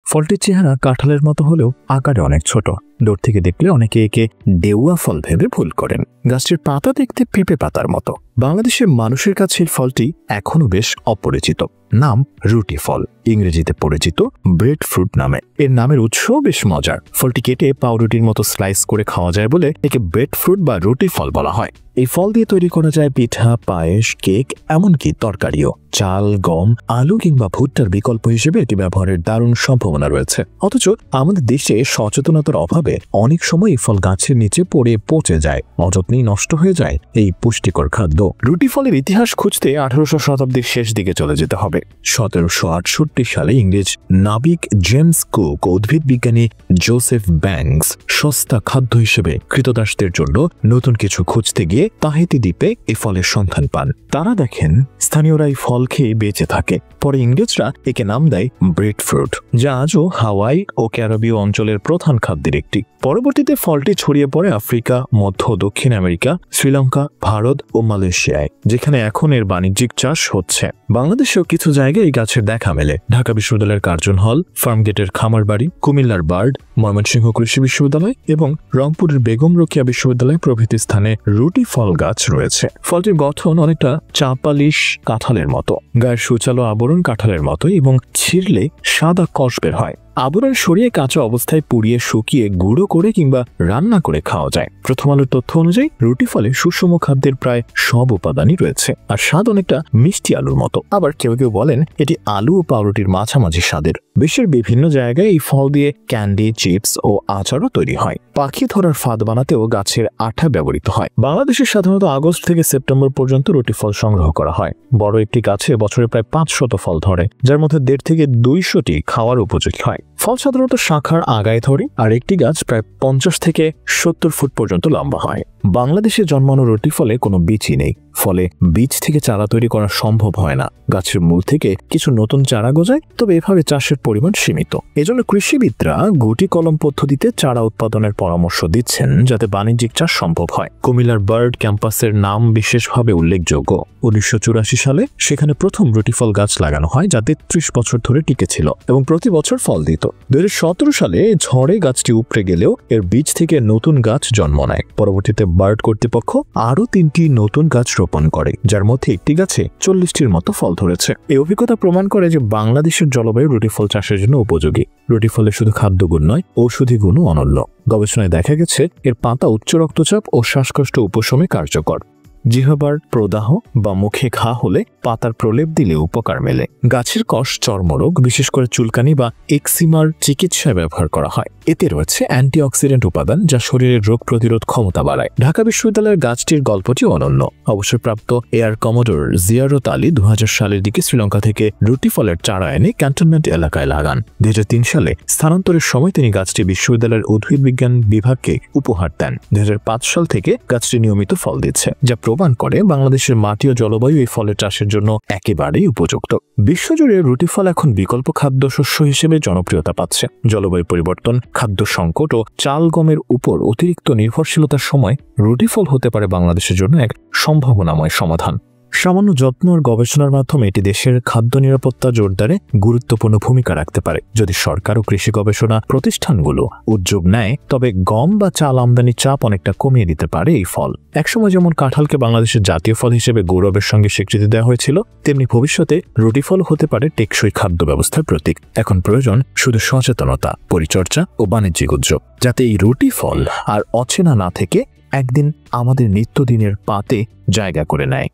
ফলটির চেহারা কাঁঠালের মতো হলেও আকারে অনেক ছোট। দূর থেকে দেখলে অনেকে একে ডেউয়া ফল ভেবে ভুল করেন। গাছটির পাতা দেখতে পেঁপে পাতার মতো। বাংলাদেশের মানুষের কাছে এই ফলটি এখনো বেশ অপরিচিত। নাম রুটি ফল, ইংরেজিতে পরিচিত ব্রেড ফ্রুট নামে। এর নামের উৎসও বেশ মজার। ফলটি কেটে পাউরুটির মতো স্লাইস করে খাওয়া যায় বলে একে ব্রেড ফ্রুট বা রুটি ফল বলা হয়। এই ফল দিয়ে তৈরি করা যায় পিঠা, পায়েস, কেক, এমনকি তরকারিও। চাল, গম, আলু কিংবা ভুট্টার বিকল্প হিসেবে এটি ব্যবহারের দারুণ সম্ভাবনা রয়েছে। অথচ আমাদের দেশে সচেতনতার অভাবে অনেক সময় এই ফল গাছের নিচে পড়ে পচে যায়, অযত্নেই নষ্ট হয়ে যায় এই পুষ্টিকর খাদ্য। রুটি ফলের ইতিহাস খুঁজতে 18শো শতাব্দীর শেষ দিকে চলে যেতে হবে। 1768 সালে ইংরেজ নাবিক জেমস কুক ও উদ্ভিদ বিজ্ঞানী জোসেফ ব্যাংকস সস্তা খাদ্য হিসেবে কৃতদাসদের জন্য নতুন কিছু খুঁজতে গিয়ে তাহিতি দ্বীপে এই ফলের সন্ধান পান। তারা দেখেন স্থানীয়রা এই ফল খেয়ে বেঁচে থাকে। পরে ইংরেজরা একে নাম দেয় ব্রেড ফ্রুট, যা আজও হাওয়াই ও ক্যারিবীয় অঞ্চলের প্রধান খাদ্যের একটি। পরবর্তীতে ফলটি ছড়িয়ে পড়ে আফ্রিকা, মধ্য ও দক্ষিণ আমেরিকা, শ্রীলঙ্কা, ভারত ও মালয়েশিয়ায়, যেখানে এখন এর বাণিজ্যিক চাষ হচ্ছে। বাংলাদেশেও কিছু জায়গায় এই গাছের দেখা মেলে। ঢাকা বিশ্ববিদ্যালয়ের কার্জন হল, ফার্মগেটের খামার বাড়ি, কুমিল্লার বার্ড, ময়মনসিংহ কৃষি বিশ্ববিদ্যালয় এবং রংপুরের বেগম রোকেয়া বিশ্ববিদ্যালয় প্রভৃতি স্থানে রুটি ফল গাছ রয়েছে। ফলটির গঠন অনেকটা চাপালিশ কাঁঠালের মতো, গায়ের সুচালো আবরণ কাঁঠালের মতো এবং ছিঁড়লে সাদা কষ বের হয়। আবরণ সরিয়ে কাঁচা অবস্থায় পুড়িয়ে শুকিয়ে গুঁড়ো করে কিংবা রান্না করে খাওয়া যায়। প্রথম আলোর তথ্য অনুযায়ী রুটি ফলে সুষম খাদ্যের প্রায় সব উপাদানই রয়েছে, আর স্বাদ অনেকটা মিষ্টি আলুর মতো। আবার কেউ কেউ বলেন এটি আলু ও পাউরুটির মাঝামাঝি স্বাদের। বিশ্বের বিভিন্ন জায়গায় এই ফল দিয়ে ক্যান্ডি, চিপস ও আচারও তৈরি হয়। পাখি ধরার ফাঁদ বানাতেও গাছের আঠা ব্যবহৃত হয়। বাংলাদেশে সাধারণত আগস্ট থেকে সেপ্টেম্বর পর্যন্ত রুটি ফল সংগ্রহ করা হয়। বড় একটি গাছে বছরে প্রায় 500 ফল ধরে, যার মধ্যে 1.5 থেকে 200টি খাওয়ার উপযোগী হয়। ফল সাধারণত শাখার আগায় ধরে, আর একটি গাছ প্রায় 50 থেকে 70 ফুট পর্যন্ত লম্বা হয়। বাংলাদেশে জন্মানো রুটি ফলে কোনো বীজই নেই, ফলে বীজ থেকে চারা তৈরি করা সম্ভব হয় না। গাছের মূল থেকে কিছু নতুন চারা গজায়, তবে এভাবে চাষের পরিমাণ সীমিত। এজন্য কৃষিবিদরা গুটি কলম পদ্ধতিতে চারা উৎপাদনের পরামর্শ দিচ্ছেন, যাতে বাণিজ্যিক চাষ সম্ভব হয়। কুমিল্লার বার্ড ক্যাম্পাসের নাম বিশেষভাবে উল্লেখযোগ্য। 1984 সালে সেখানে প্রথম রুটি ফল গাছ লাগানো হয়, যা 33 বছর ধরে টিকেছিল এবং প্রতি বছর ফল দিত। 2017 সালে ঝড়ে গাছটি উপড়ে গেলেও এর বীজ থেকে নতুন গাছ জন্ম নেয়। পরবর্তীতে বার্ড কর্তৃপক্ষ আরও 3টি নতুন গাছ রোপণ করে, যার মধ্যে একটি গাছে 40টির মতো ফল ধরেছে। এই অভিজ্ঞতা প্রমাণ করে যে বাংলাদেশের জলবায়ু রুটি ফল চাষের জন্য উপযোগী। রুটি ফলে শুধু খাদ্যগুণ নয়, ঔষধি গুণও অনন্য। গবেষণায় দেখা গেছে এর পাতা উচ্চ রক্তচাপ ও শ্বাসকষ্ট উপশমে কার্যকর। জিহ্বার প্রদাহ বা মুখে ঘা হলে পাতার প্রলেপ দিলে উপকার মেলে। গাছের কষ চর্মরোগ, বিশেষ করে চুলকানি বা এক্সিমার চিকিৎসায় ব্যবহার করা হয়। এতে রয়েছে অ্যান্টিঅক্সিডেন্ট উপাদান, যা শরীরের রোগ প্রতিরোধ ক্ষমতা বাড়ায়। ঢাকা বিশ্ববিদ্যালয়ের গাছটির গল্পটি অনন্য। অবসরপ্রাপ্ত এয়ার কমোডোর জিয়ারত আলী 2000 সালের দিকে শ্রীলঙ্কা থেকে রুটি ফলের চারা এনে ক্যান্টনমেন্ট এলাকায় লাগান। 2003 সালে স্থানান্তরের সময় তিনি গাছটি বিশ্ববিদ্যালয়ের উদ্ভিদ বিজ্ঞান বিভাগকে উপহার দেন। 2005 সাল থেকে গাছটি নিয়মিত ফল দিচ্ছে, যা প্রমাণ করে বাংলাদেশের মাটি ও জলবায়ু এই ফলের চাষের জন্য একেবারেই উপযুক্ত। বিশ্বজুড়ে রুটি ফল এখন বিকল্প খাদ্যশস্য হিসেবে জনপ্রিয়তা পাচ্ছে। জলবায়ু পরিবর্তন, খাদ্য সংকট ও চাল গমের উপর অতিরিক্ত নির্ভরশীলতার সময় রুটি ফল হতে পারে বাংলাদেশের জন্য এক সম্ভাবনাময় সমাধান। সামান্য যত্ন আর গবেষণার মাধ্যমে এটি দেশের খাদ্য নিরাপত্তা জোরদারে গুরুত্বপূর্ণ ভূমিকা রাখতে পারে। যদি সরকার ও কৃষি গবেষণা প্রতিষ্ঠানগুলো উদ্যোগ নেয়, তবে গম বা চাল আমদানির চাপ অনেকটা কমিয়ে দিতে পারে এই ফল। একসময় যেমন কাঁঠালকে বাংলাদেশের জাতীয় ফল হিসেবে গৌরবের সঙ্গে স্বীকৃতি দেওয়া হয়েছিল, তেমনি ভবিষ্যতে রুটি ফল হতে পারে টেকসই খাদ্য ব্যবস্থার প্রতীক। এখন প্রয়োজন শুধু সচেতনতা, পরিচর্যা ও বাণিজ্যিক উদ্যোগ, যাতে এই রুটি ফল আর অচেনা না থেকে একদিন আমাদের নিত্যদিনের পাতে জায়গা করে নেয়।